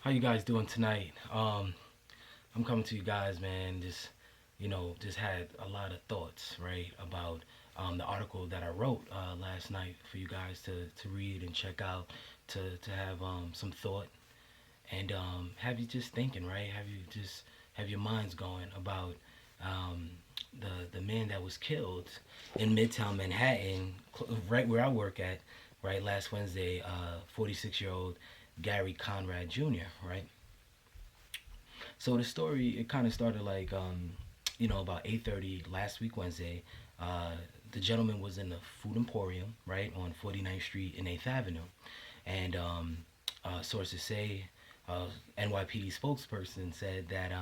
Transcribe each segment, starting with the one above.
How you guys doing tonight? I'm coming to you guys, man. Just had a lot of thoughts, right, about the article that I wrote last night for you guys to read and check out, to have some thought and have you just thinking, right? Have you just have your minds going about um, the man that was killed in Midtown Manhattan, right where I work at, right last Wednesday, 46-year-old Gary Conrad Jr. Right. So the story it kind of started like about 8:30 last week Wednesday. Uh, the gentleman was in the Food Emporium, right on 49th Street and 8th Avenue, and sources say NYPD spokesperson said that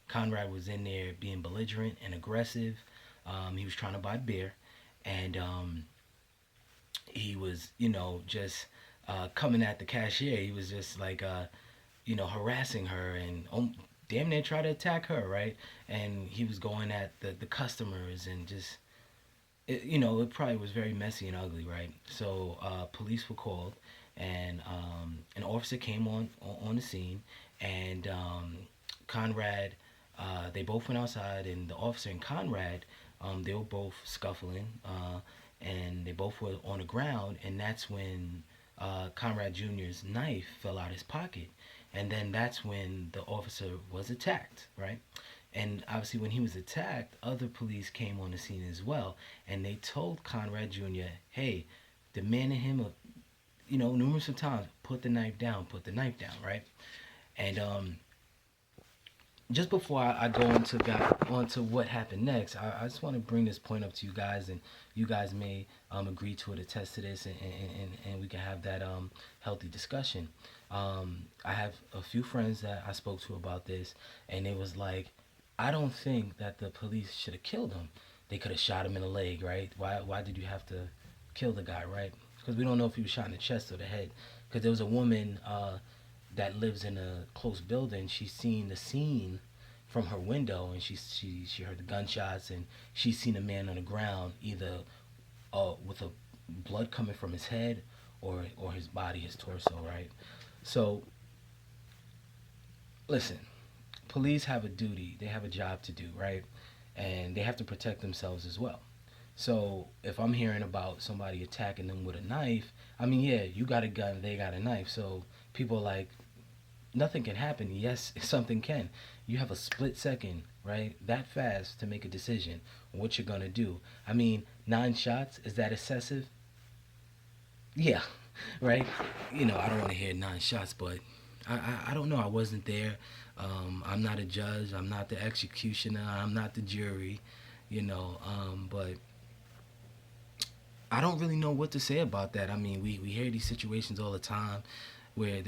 Conrad was in there being belligerent and aggressive. He was trying to buy beer, and he was, just coming at the cashier. He was just like, harassing her and damn near try to attack her, right? And he was going at the customers and just, it probably was very messy and ugly, right? So police were called, and an officer came on the scene, and Conrad, they both went outside, and the officer and Conrad, they were both scuffling, and they both were on the ground, and that's when Conrad Jr.'s knife fell out his pocket, and then that's when the officer was attacked, right? And obviously, when he was attacked, other police came on the scene as well, and they told Conrad Jr., "Hey, demanding him, numerous of times, put the knife down, right?" And just before I go onto what happened next, I just want to bring this point up to you guys, and you guys may agree to it, attest to this, and we can have that healthy discussion. I have a few friends that I spoke to about this, and it was like, I don't think that the police should have killed him. They could have shot him in the leg, right? Why did you have to kill the guy, right? Because we don't know if he was shot in the chest or the head. Because there was a woman that lives in a close building. She's seen the scene from her window, and she heard the gunshots, and she's seen a man on the ground, either with a blood coming from his head or his body, his torso, right? So listen, police have a duty. They have a job to do, right? And they have to protect themselves as well. So if I'm hearing about somebody attacking them with a knife, I mean, yeah, you got a gun, they got a knife. So people are like, nothing can happen. Yes, something can. You have a split second, right? That fast to make a decision on what you're gonna do. I mean, 9 shots, is that excessive? Yeah, right. I don't want to hear 9 shots, but I don't know. I wasn't there. I'm not a judge. I'm not the executioner. I'm not the jury. But I don't really know what to say about that. I mean, we hear these situations all the time where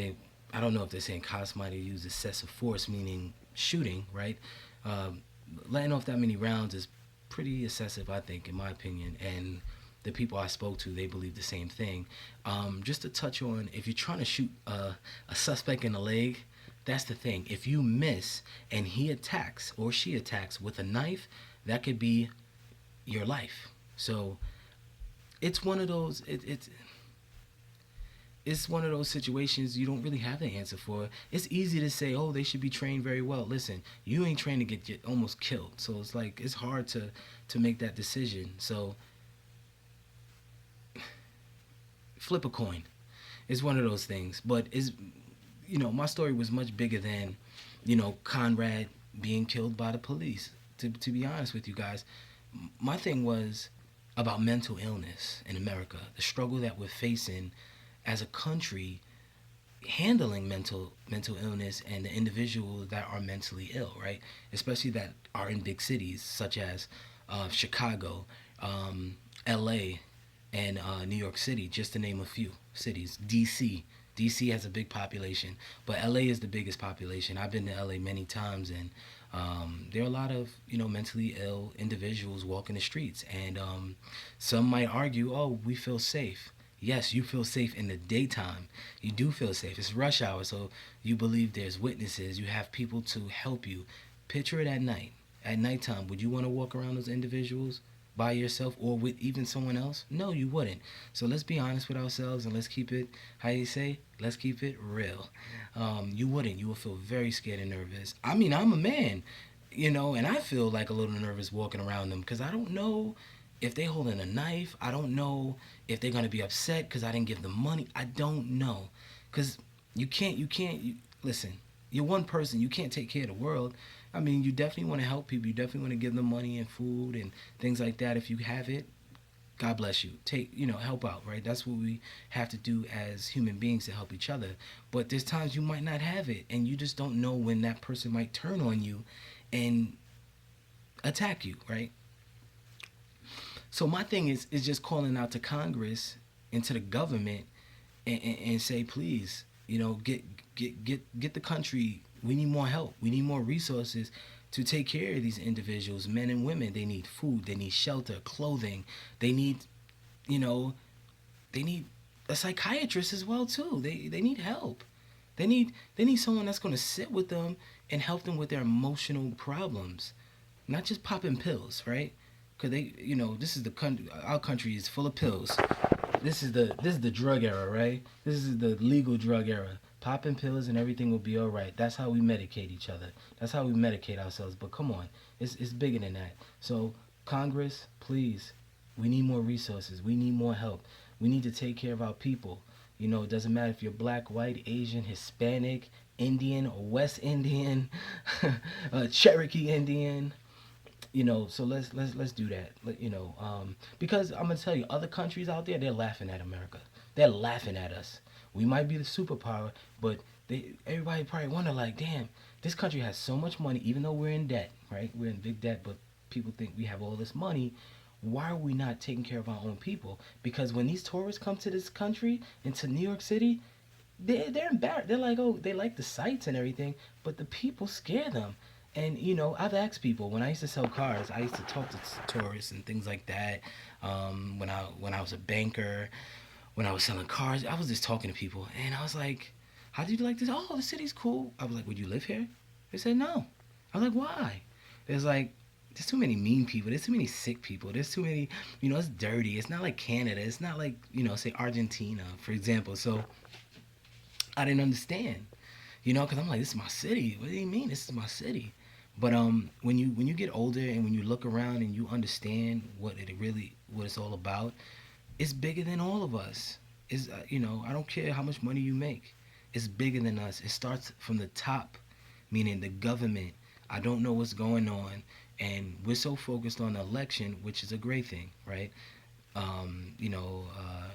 I don't know if they're saying cops might have used excessive force, meaning shooting, right? Um, Letting off that many rounds is pretty excessive, I think, in my opinion. And the people I spoke to, they believe the same thing. Just to touch on, if you're trying to shoot a suspect in the leg, that's the thing. If you miss and he attacks or she attacks with a knife, that could be your life. So it's one of those. It's one of those situations you don't really have the answer for. It's easy to say, oh, they should be trained very well. Listen, you ain't trained to get almost killed, so it's like it's hard to make that decision. So flip a coin. It's one of those things. But my story was much bigger than, Conrad being killed by the police. To be honest with you guys, my thing was about mental illness in America, the struggle that we're facing as a country handling mental illness and the individuals that are mentally ill, right? Especially that are in big cities such as Chicago, L.A., and New York City, just to name a few cities. D.C. D.C. has a big population, but L.A. is the biggest population. I've been to L.A. many times, and there are a lot of mentally ill individuals walking the streets, and some might argue, "Oh, we feel safe." Yes, you feel safe in the daytime. You do feel safe. It's rush hour, so you believe there's witnesses. You have people to help you. Picture it at night. At nighttime, would you want to walk around those individuals? by yourself or with even someone else? No, you wouldn't. So let's be honest with ourselves and let's keep it, how you say, let's keep it real. You wouldn't. You would feel very scared and nervous. I mean, I'm a man, and I feel like a little nervous walking around them because I don't know if they holding a knife. I don't know if they're gonna be upset because I didn't give them money. I don't know, because listen. You're one person. You can't take care of the world. I mean, you definitely want to help people. You definitely want to give them money and food and things like that. If you have it, God bless you. Help out, right? That's what we have to do as human beings to help each other. But there's times you might not have it, and you just don't know when that person might turn on you and attack you, right? So my thing is just calling out to Congress and to the government and say, please, get the country. We need more help. We need more resources to take care of these individuals, men and women. They need food. They need shelter, clothing. They need, you know, they need a psychiatrist as well too. They need help. They need someone that's going to sit with them and help them with their emotional problems, not just popping pills, right? Because this is the country. Our country is full of pills. This is the drug era, right? This is the legal drug era. Popping pills and everything will be all right. That's how we medicate each other. That's how we medicate ourselves. But come on, it's bigger than that. So Congress, please, we need more resources. We need more help. We need to take care of our people. It doesn't matter if you're black, white, Asian, Hispanic, Indian, or West Indian, Cherokee Indian. So let's do that. Because I'm gonna tell you, other countries out there, they're laughing at America. They're laughing at us. We might be the superpower, but everybody probably wonder like, damn, this country has so much money, even though we're in debt, right? We're in big debt, but people think we have all this money. Why are we not taking care of our own people? Because when these tourists come to this country, into New York City, they're embarrassed. They're like, oh, they like the sights and everything, but the people scare them. And I've asked people when I used to sell cars. I used to talk to tourists and things like that. When I was a banker, when I was selling cars, I was just talking to people, and I was like, "How do you like this? Oh, the city's cool." I was like, "Would you live here?" They said no. I was like, "Why?" There's like, there's too many mean people. There's too many sick people. There's too many. It's dirty. It's not like Canada. It's not like say Argentina, for example. So I didn't understand. Because I'm like, this is my city. What do you mean? This is my city. But when you get older and when you look around and you understand what it's all about, it's bigger than all of us. I don't care how much money you make. It's bigger than us. It starts from the top, meaning the government. I don't know what's going on, and we're so focused on the election, which is a great thing, right? Um, you know, uh,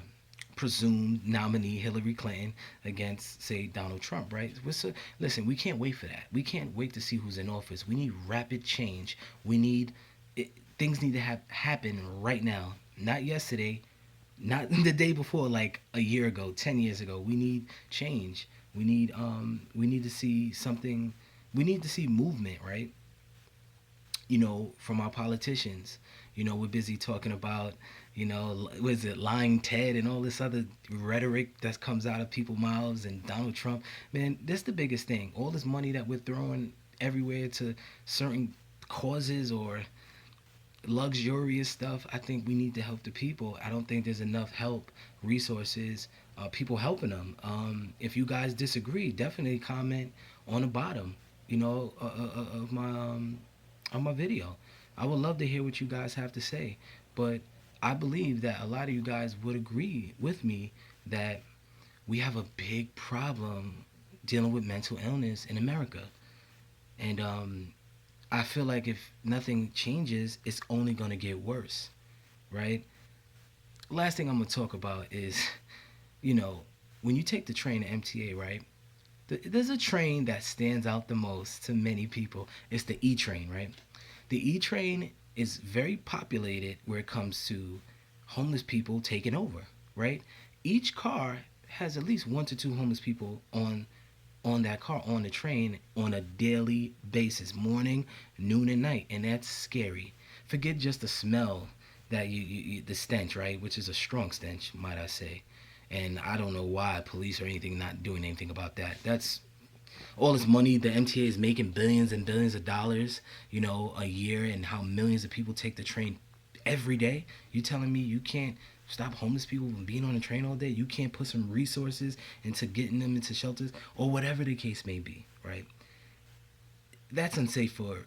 Presumed nominee Hillary Clinton against, say, Donald Trump, right? Listen, we can't wait for that. We can't wait to see who's in office. We need rapid change. We need it, things need to happen right now, not yesterday, not the day before, like a year ago, 10 years ago. We need change. We need to see something. We need to see movement, right? From our politicians. We're busy talking about, what is it, lying Ted and all this other rhetoric that comes out of people's mouths and Donald Trump. Man, that's the biggest thing. All this money that we're throwing everywhere to certain causes or luxurious stuff. I think we need to help the people. I don't think there's enough help, resources, people helping them. If you guys disagree, definitely comment on the bottom, of my on my video. I would love to hear what you guys have to say. But I believe that a lot of you guys would agree with me that we have a big problem dealing with mental illness in America. And I feel like if nothing changes, it's only going to get worse, right? Last thing I'm going to talk about is, you know, when you take the train to MTA, right? There's a train that stands out the most to many people. It's the E train, right? The E train is very populated where it comes to homeless people taking over, right? Each car has at least one to two homeless people on that car on the train on a daily basis, morning, noon, and night, and that's scary. Forget just the smell that the stench, right? Which is a strong stench, might I say. And I don't know why police or anything not doing anything about that. That's all this money the MTA is making, billions and billions of dollars, a year, and how millions of people take the train every day. You telling me you can't stop homeless people from being on the train all day? You can't put some resources into getting them into shelters or whatever the case may be, right? That's unsafe for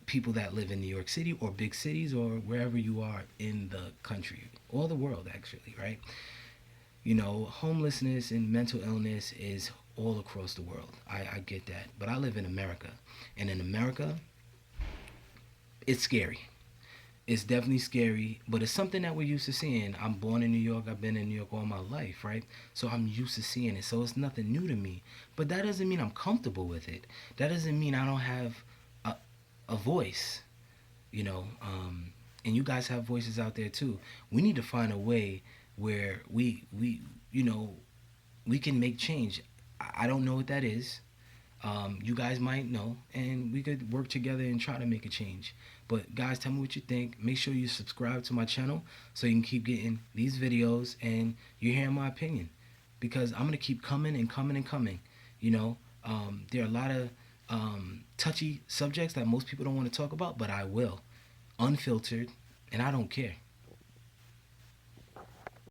people that live in New York City or big cities or wherever you are in the country or the world, actually, right? You know, homelessness and mental illness is all across the world. I get that. But I live in America. And in America, it's scary. It's definitely scary, but it's something that we're used to seeing. I'm born in New York. I've been in New York all my life, right? So I'm used to seeing it. So it's nothing new to me. But that doesn't mean I'm comfortable with it. That doesn't mean I don't have a, a voice, you know. And you guys have voices out there too. We need to find a way where we you know we can make change. I don't know what that is. You guys might know, and we could work together and try to make a change. But guys, tell me what you think. Make sure you subscribe to my channel so you can keep getting these videos and you're hearing my opinion. Because I'm gonna keep coming and coming and coming. You know, there are a lot of touchy subjects that most people don't want to talk about, but I will, unfiltered, and I don't care.